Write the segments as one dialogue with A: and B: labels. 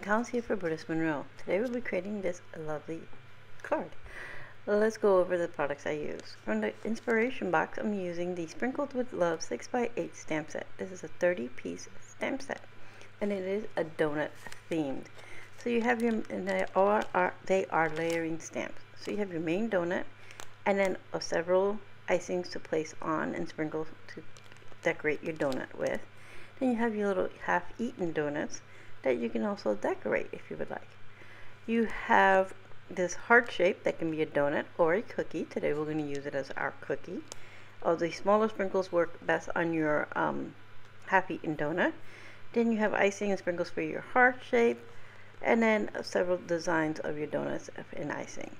A: Accounts here for Brutus Monroe. Today we'll be creating this lovely card. Let's go over the products I use. From the inspiration box, I'm using the Sprinkled with Love 6x8 stamp set. This is a 30-piece stamp set, and it is a donut themed. So you have your, and they are layering stamps. So you have your main donut, and then several icings to place on and sprinkle to decorate your donut with. Then you have your little half-eaten donuts that you can also decorate if you would like. You have this heart shape that can be a donut or a cookie. Today we're going to use it as our cookie. The smaller sprinkles work best on your half-eaten donut. Then you have icing and sprinkles for your heart shape, and then several designs of your donuts in icing.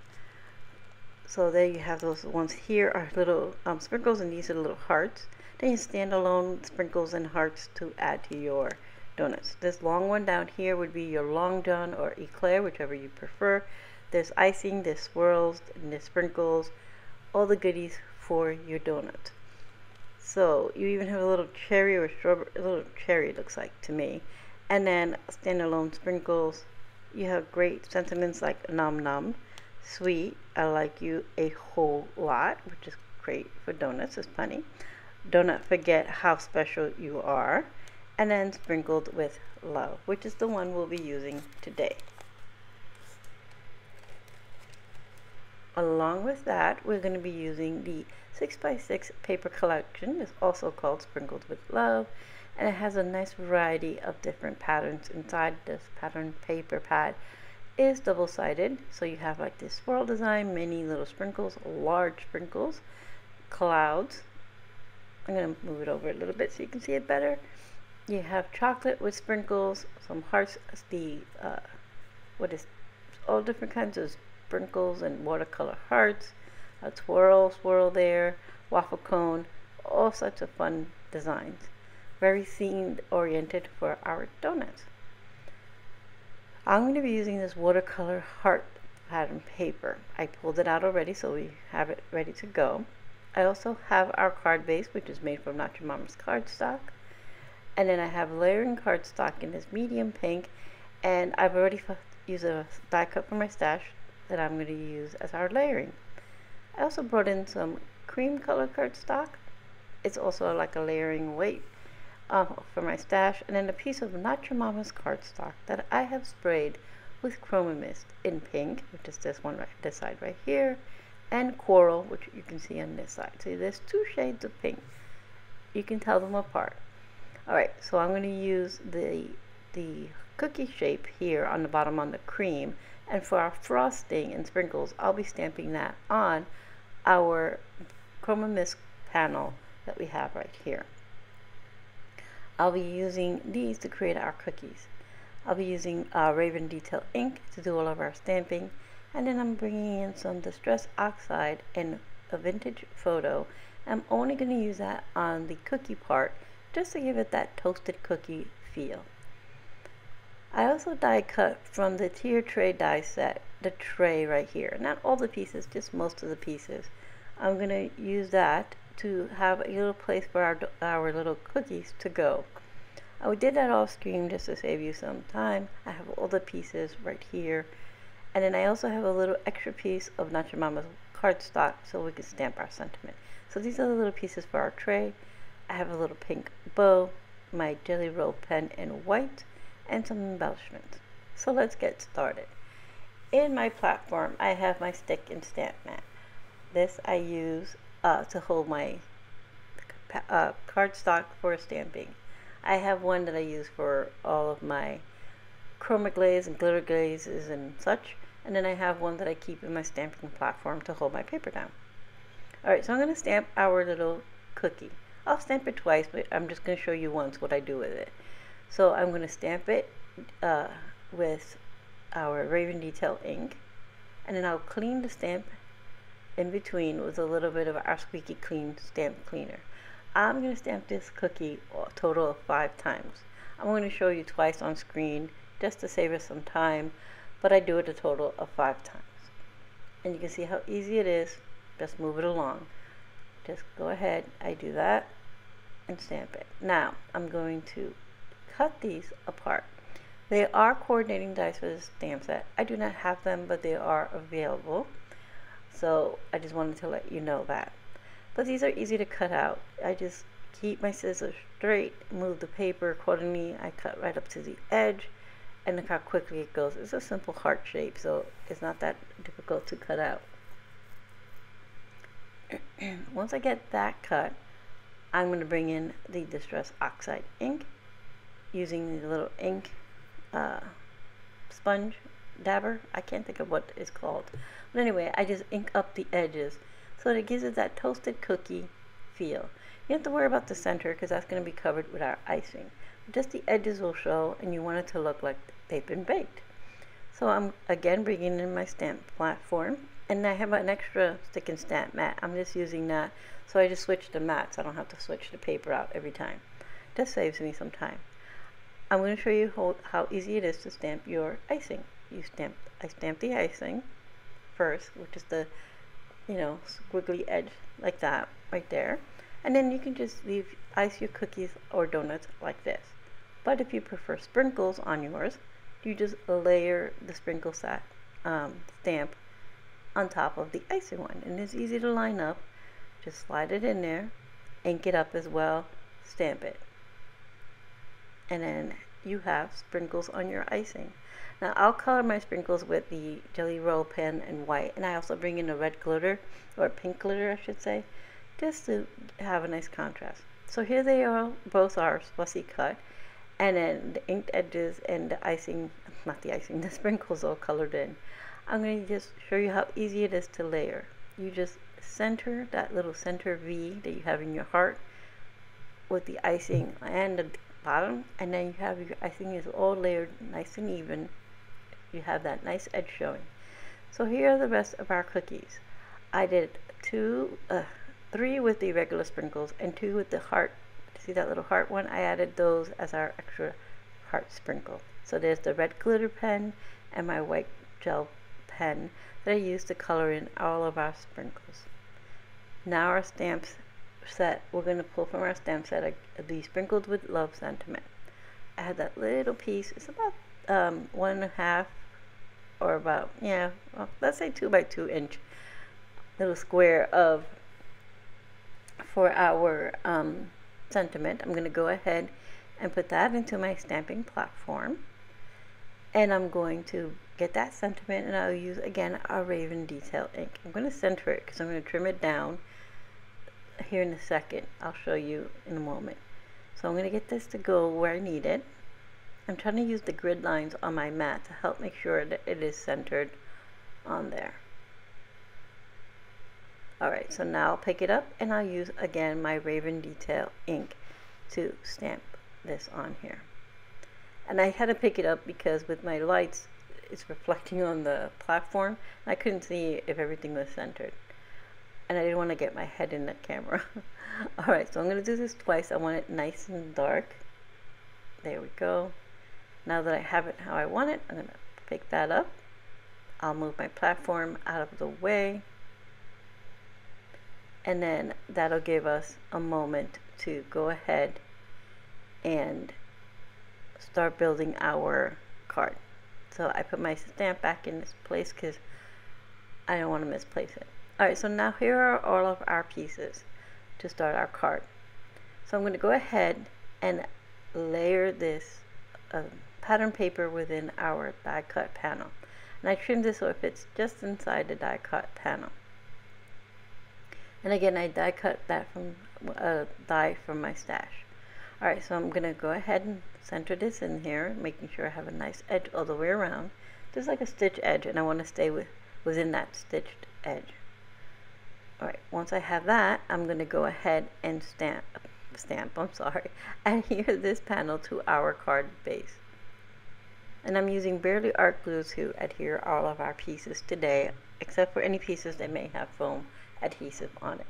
A: So there you have those ones. Here are little sprinkles, and these are little hearts. Then you standalone sprinkles and hearts to add to your donuts. This long one down here would be your Long John or eclair, whichever you prefer. There's icing, there's swirls, and there's sprinkles, all the goodies for your donut. So you even have a little cherry or strawberry, a little cherry it looks like to me. And then standalone sprinkles. You have great sentiments like nom nom, sweet, I like you a whole lot, which is great for donuts, it's funny. Do not forget how special you are. And then sprinkled with love, which is the one we'll be using today. Along with that, we're going to be using the 6x6 paper collection. It's also called Sprinkled with Love, and it has a nice variety of different patterns inside. This pattern paper pad is double-sided, so you have like this swirl design, many little sprinkles, large sprinkles, clouds. I'm going to move it over a little bit so you can see it better. You have chocolate with sprinkles, some hearts, all different kinds of sprinkles and watercolor hearts, a swirl there, waffle cone, all sorts of fun designs. Very themed oriented for our donuts. I'm going to be using this watercolor heart pattern paper. I pulled it out already, so we have it ready to go. I also have our card base, which is made from Not Your Mama's Cardstock. And then I have layering cardstock in this medium pink, and I've already used a die cut from my stash that I'm going to use as our layering. I also brought in some cream color cardstock. It's also like a layering weight for my stash, and then a piece of Not Your Mama's Cardstock that I have sprayed with Chroma Mist in pink, which is this one this side right here, and coral, which you can see on this side. So there's two shades of pink. You can tell them apart. Alright, so I'm going to use the cookie shape here on the bottom on the cream, and for our frosting and sprinkles, I'll be stamping that on our Chroma Mist panel that we have right here. I'll be using these to create our cookies. I'll be using Raven Detail ink to do all of our stamping, and then I'm bringing in some Distress Oxide and a vintage photo. I'm only going to use that on the cookie part, just to give it that toasted cookie feel. I also die cut from the tier tray die set, the tray right here. Not all the pieces, just most of the pieces. I'm going to use that to have a little place for our little cookies to go. I did that off screen just to save you some time. I have all the pieces right here. And then I also have a little extra piece of Not Your Mama's Cardstock so we can stamp our sentiment. So these are the little pieces for our tray. I have a little pink bow, my Jelly Roll pen in white, and some embellishments. So let's get started. In my platform, I have my stick and stamp mat. This I use to hold my cardstock for stamping. I have one that I use for all of my chroma glaze and glitter glazes and such, and then I have one that I keep in my stamping platform to hold my paper down. Alright, so I'm going to stamp our little cookie. I'll stamp it twice, but I'm just going to show you once what I do with it. So I'm going to stamp it with our Raven Detail ink, and then I'll clean the stamp in between with a little bit of our squeaky clean stamp cleaner. I'm going to stamp this cookie a total of 5 times. I'm going to show you twice on screen just to save us some time, but I do it a total of 5 times. And you can see how easy it is. Just move it along. Just go ahead, I do that and stamp it. Now I'm going to cut these apart. They are coordinating dies for the stamp set. I do not have them, but they are available. So I just wanted to let you know that. But these are easy to cut out. I just keep my scissors straight, move the paper accordingly. I cut right up to the edge, and look how quickly it goes. It's a simple heart shape, so it's not that difficult to cut out. Once I get that cut, I'm going to bring in the Distress Oxide ink using the little ink sponge dabber. I can't think of what it's called. But anyway, I just ink up the edges so that it gives it that toasted cookie feel. You don't have to worry about the center because that's going to be covered with our icing. Just the edges will show, and you want it to look like they've been baked. So I'm again bringing in my stamp platform, and I have an extra stick and stamp mat. I'm just using that, so I just switch the mats. I don't have to switch the paper out every time. Just saves me some time. I'm going to show you how easy it is to stamp your icing. I stamp the icing first, which is the, squiggly edge like that right there. And then you can just ice your cookies or donuts like this. But if you prefer sprinkles on yours, you just layer the sprinkle stamp on top of the icing one. And it's easy to line up. Just slide it in there, ink it up as well, stamp it. And then you have sprinkles on your icing. Now I'll color my sprinkles with the Jelly Roll pen and white, and I also bring in a red glitter, or pink glitter I should say, just to have a nice contrast. So here they are, both are fussy cut, and then the inked edges and the icing, not the icing, the sprinkles all colored in. I'm going to just show you how easy it is to layer. You just center that little center V that you have in your heart with the icing and the bottom, and then you have your icing is all layered nice and even. You have that nice edge showing. So here are the rest of our cookies. I did 3 with the regular sprinkles and 2 with the heart. See that little heart one? I added those as our extra heart sprinkle. So there's the red glitter pen and my white gel pen that I used to color in all of our sprinkles. Now our stamps set, we're going to pull from our stamp set the Sprinkled with Love sentiment. I had that little piece. It's about 1.5 or about, let's say 2 by 2 inch little square for our sentiment. I'm going to go ahead and put that into my stamping platform, and I'm going to get that sentiment, and I'll use again our Raven Detail ink. I'm going to center it because I'm going to trim it down here in a second. I'll show you in a moment. So I'm going to get this to go where I need it. I'm trying to use the grid lines on my mat to help make sure that it is centered on there. Alright, so now I'll pick it up and I'll use again my Raven Detail ink to stamp this on here. And I had to pick it up because with my lights it's reflecting on the platform. I couldn't see if everything was centered, and I didn't want to get my head in the camera. Alright, so I'm going to do this twice. I want it nice and dark. There we go. Now that I have it how I want it, I'm going to pick that up. I'll move my platform out of the way, and then that'll give us a moment to go ahead and start building our card. So I put my stamp back in its place because I don't want to misplace it. Alright, so now here are all of our pieces to start our card. So I'm going to go ahead and layer this pattern paper within our die cut panel. And I trimmed this so it fits just inside the die cut panel. And again, I die cut that from die from my stash. Alright, so I'm going to go ahead and center this in here, making sure I have a nice edge all the way around. Just like a stitch edge, and I want to stay within that stitched edge. Alright, once I have that, I'm going to go ahead and adhere this panel to our card base. And I'm using Barely Art Glue to adhere all of our pieces today, except for any pieces that may have foam adhesive on it.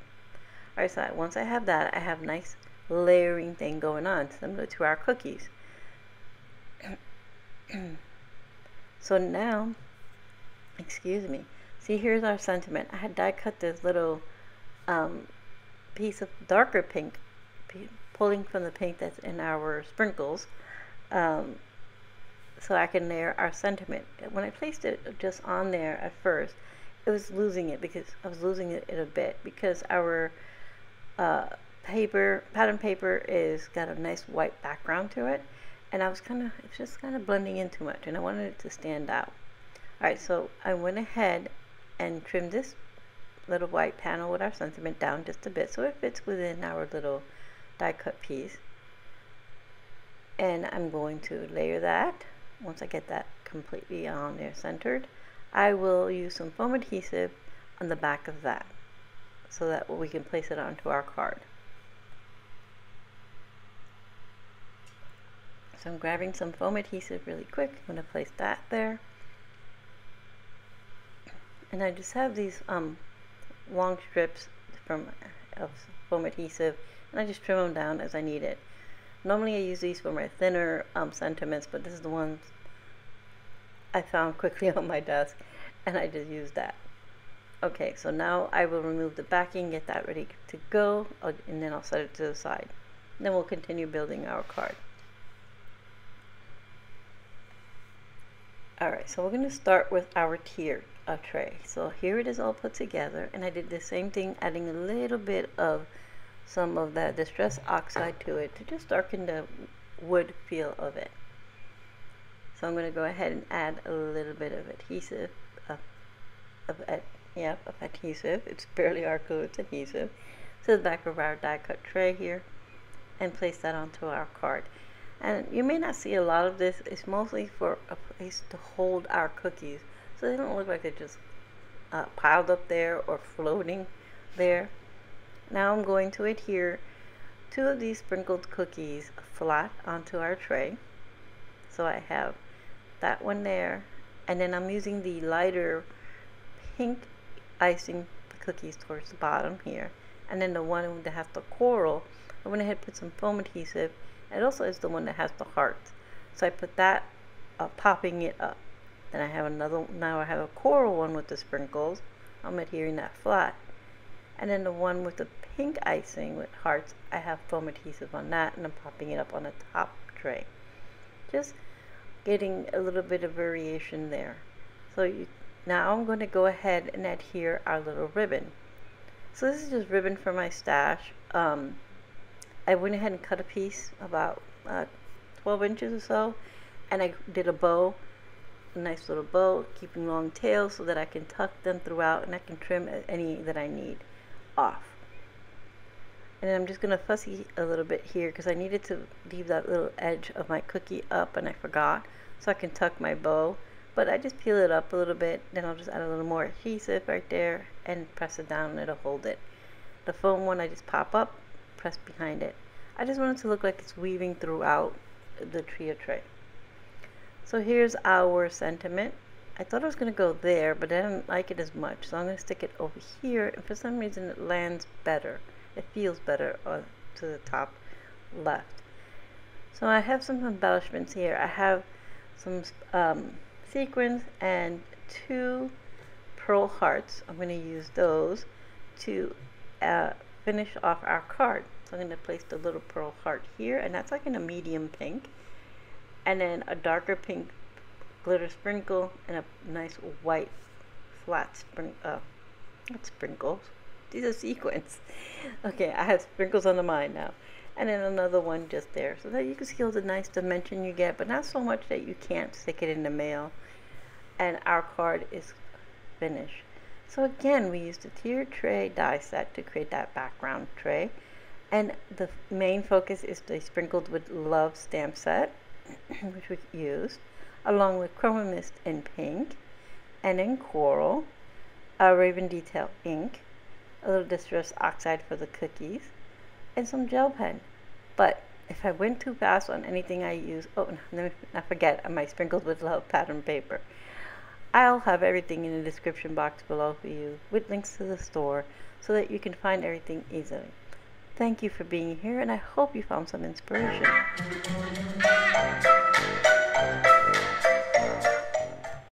A: Alright, so once I have that, I have nice layering thing going on, similar to our cookies. So now, excuse me, see, here's our sentiment. I had die cut this little piece of darker pink, pulling from the pink that's in our sprinkles, so I can layer our sentiment. When I placed it just on there at first, it was losing it because I was losing it a bit because our pattern paper is got a nice white background to it, and it's just kind of blending in too much, and I wanted it to stand out. Alright, so I went ahead and trimmed this little white panel with our sentiment down just a bit so it fits within our little die cut piece. And I'm going to layer that. Once I get that completely on there centered, I will use some foam adhesive on the back of that so that we can place it onto our card. So I'm grabbing some foam adhesive really quick. I'm going to place that there. And I just have these long strips of foam adhesive, and I just trim them down as I need it. Normally I use these for my thinner sentiments, but this is the ones I found quickly on my desk, and I just used that. Okay, so now I will remove the backing, get that ready to go, and then I'll set it to the side. Then we'll continue building our card. Alright, so we're going to start with our tier tray. So here it is all put together, and I did the same thing, adding a little bit of some of that distress oxide to it to just darken the wood feel of it. So I'm going to go ahead and add a little bit of adhesive, adhesive. It's barely our glue, it's adhesive, to the back of our die cut tray here, and place that onto our card. And you may not see a lot of this. It's mostly for a place to hold our cookies, so they don't look like they're just piled up there or floating there. Now I'm going to adhere 2 of these sprinkled cookies flat onto our tray. So I have that one there, and then I'm using the lighter pink icing cookies towards the bottom here, and then the one that has the coral, I went ahead and put some foam adhesive. It also is the one that has the hearts, so I put that popping it up. Then I have now I have a coral one with the sprinkles. I'm adhering that flat, and then the one with the pink icing with hearts, I have foam adhesive on that, and I'm popping it up on the top tray. Just getting a little bit of variation there. So now I'm going to go ahead and adhere our little ribbon. So this is just ribbon from my stash. I went ahead and cut a piece about 12 inches or so, and I did a bow, a nice little bow, keeping long tails so that I can tuck them throughout, and I can trim any that I need off. And then I'm just going to fussy a little bit here because I needed to leave that little edge of my cookie up, and I forgot, so I can tuck my bow. But I just peel it up a little bit, then I'll just add a little more adhesive right there and press it down, and it'll hold it. The foam one I just pop up, press behind it. I just want it to look like it's weaving throughout the trio tray. So here's our sentiment. I thought I was going to go there, but I didn't like it as much, so I'm going to stick it over here, and for some reason it lands better. It feels better to the top left. So I have some embellishments here. I have some sequins and 2 pearl hearts. I'm going to use those to finish off our card. So I'm going to place the little pearl heart here, and that's like in a medium pink, and then a darker pink glitter sprinkle, and a nice white flat sprinkles. These are sequins. Okay, I have sprinkles on the mind now, and then another one just there, so that you can see all the nice dimension you get, but not so much that you can't stick it in the mail. And our card is finished. So again, we used the tiered tray die set to create that background tray, and the main focus is the sprinkled with love stamp set, which we used, along with Chroma Mist in pink, and in coral, a raven detail ink, a little distress oxide for the cookies, and some gel pen. But if I went too fast on anything I use, oh, let me not forget my sprinkled with love pattern paper. I'll have everything in the description box below for you, with links to the store, so that you can find everything easily. Thank you for being here, and I hope you found some inspiration.